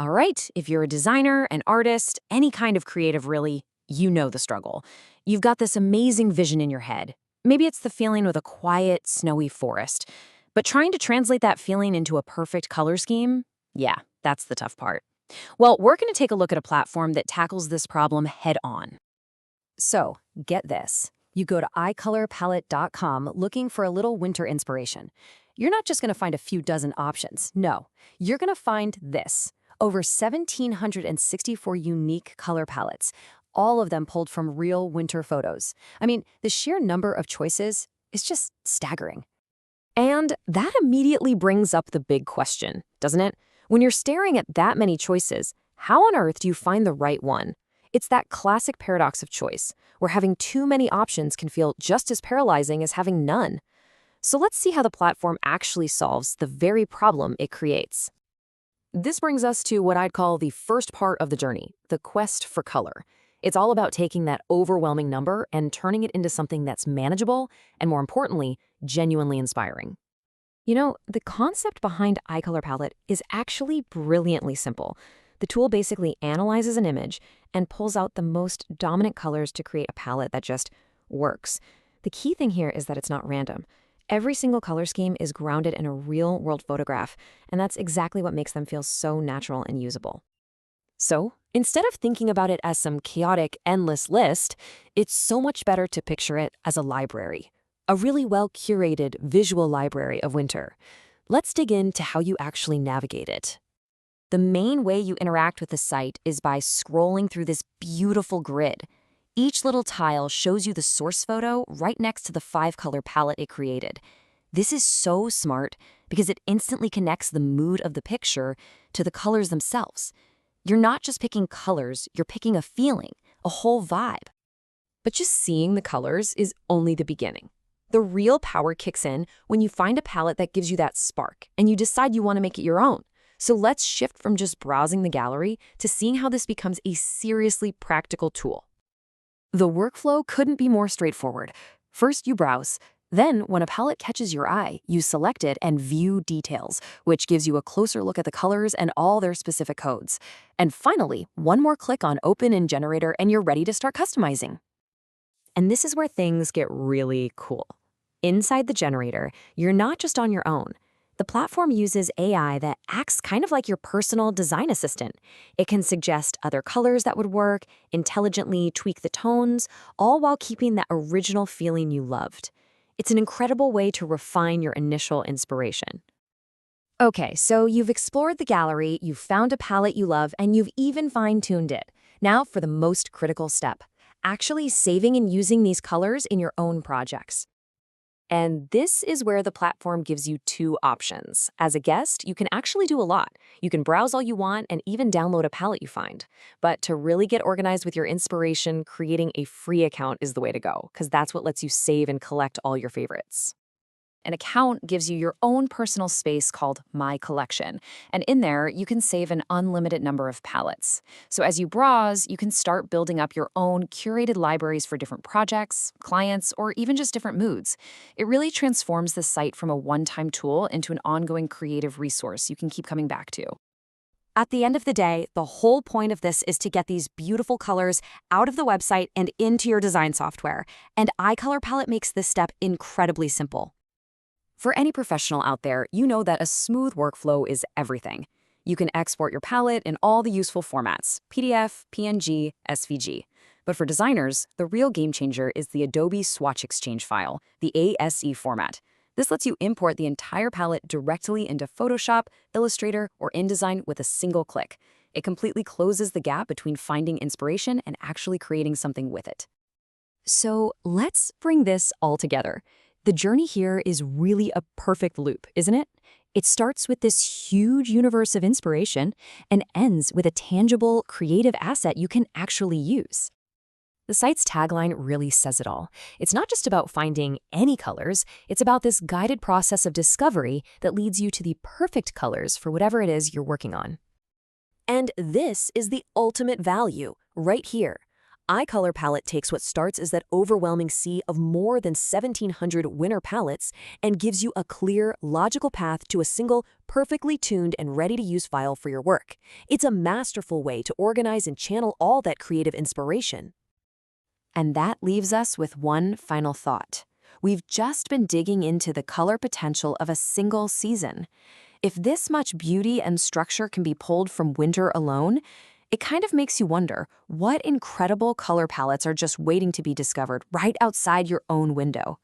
All right, if you're a designer, an artist, any kind of creative really, you know the struggle. You've got this amazing vision in your head. Maybe it's the feeling of a quiet, snowy forest. But trying to translate that feeling into a perfect color scheme? Yeah, that's the tough part. Well, we're going to take a look at a platform that tackles this problem head on. So, get this. You go to icolorpalette.com looking for a little winter inspiration. You're not just going to find a few dozen options. No, you're going to find this. Over 1,764 unique color palettes, all of them pulled from real winter photos. I mean, the sheer number of choices is just staggering. And that immediately brings up the big question, doesn't it? When you're staring at that many choices, how on earth do you find the right one? It's that classic paradox of choice, where having too many options can feel just as paralyzing as having none. So let's see how the platform actually solves the very problem it creates. This brings us to what I'd call the first part of the journey, the quest for color. It's all about taking that overwhelming number and turning it into something that's manageable and, more importantly, genuinely inspiring. You know, the concept behind Icolorpalette is actually brilliantly simple. The tool basically analyzes an image and pulls out the most dominant colors to create a palette that just works. The key thing here is that it's not random. Every single color scheme is grounded in a real-world photograph, and that's exactly what makes them feel so natural and usable. So, instead of thinking about it as some chaotic, endless list, it's so much better to picture it as a library. A really well-curated visual library of winter. Let's dig into how you actually navigate it. The main way you interact with the site is by scrolling through this beautiful grid. Each little tile shows you the source photo right next to the 5-color palette it created. This is so smart because it instantly connects the mood of the picture to the colors themselves. You're not just picking colors, you're picking a feeling, a whole vibe. But just seeing the colors is only the beginning. The real power kicks in when you find a palette that gives you that spark and you decide you want to make it your own. So let's shift from just browsing the gallery to seeing how this becomes a seriously practical tool. The workflow couldn't be more straightforward. First, you browse. Then, when a palette catches your eye, you select it and view details, which gives you a closer look at the colors and all their specific codes. And finally, one more click on Open in Generator and you're ready to start customizing. And this is where things get really cool. Inside the generator, you're not just on your own. The platform uses AI that acts kind of like your personal design assistant. It can suggest other colors that would work, intelligently tweak the tones, all while keeping that original feeling you loved. It's an incredible way to refine your initial inspiration. Okay, so you've explored the gallery, you've found a palette you love, and you've even fine-tuned it. Now for the most critical step, actually saving and using these colors in your own projects. And this is where the platform gives you two options. As a guest, you can actually do a lot. You can browse all you want and even download a palette you find. But to really get organized with your inspiration, creating a free account is the way to go, because that's what lets you save and collect all your favorites. An account gives you your own personal space called My Collection, and in there, you can save an unlimited number of palettes. So as you browse, you can start building up your own curated libraries for different projects, clients, or even just different moods. It really transforms the site from a one-time tool into an ongoing creative resource you can keep coming back to. At the end of the day, the whole point of this is to get these beautiful colors out of the website and into your design software, and Icolorpalette makes this step incredibly simple. For any professional out there, you know that a smooth workflow is everything. You can export your palette in all the useful formats, PDF, PNG, SVG. But for designers, the real game changer is the Adobe Swatch Exchange file, the ASE format. This lets you import the entire palette directly into Photoshop, Illustrator, or InDesign with a single click. It completely closes the gap between finding inspiration and actually creating something with it. So let's bring this all together. The journey here is really a perfect loop, isn't it? It starts with this huge universe of inspiration and ends with a tangible, creative asset you can actually use. The site's tagline really says it all. It's not just about finding any colors, it's about this guided process of discovery that leads you to the perfect colors for whatever it is you're working on. And this is the ultimate value, right here. Icolorpalette takes what starts as that overwhelming sea of more than 1,700 winner palettes and gives you a clear, logical path to a single, perfectly tuned and ready-to-use file for your work. It's a masterful way to organize and channel all that creative inspiration. And that leaves us with one final thought. We've just been digging into the color potential of a single season. If this much beauty and structure can be pulled from winter alone, it kind of makes you wonder what incredible color palettes are just waiting to be discovered right outside your own window.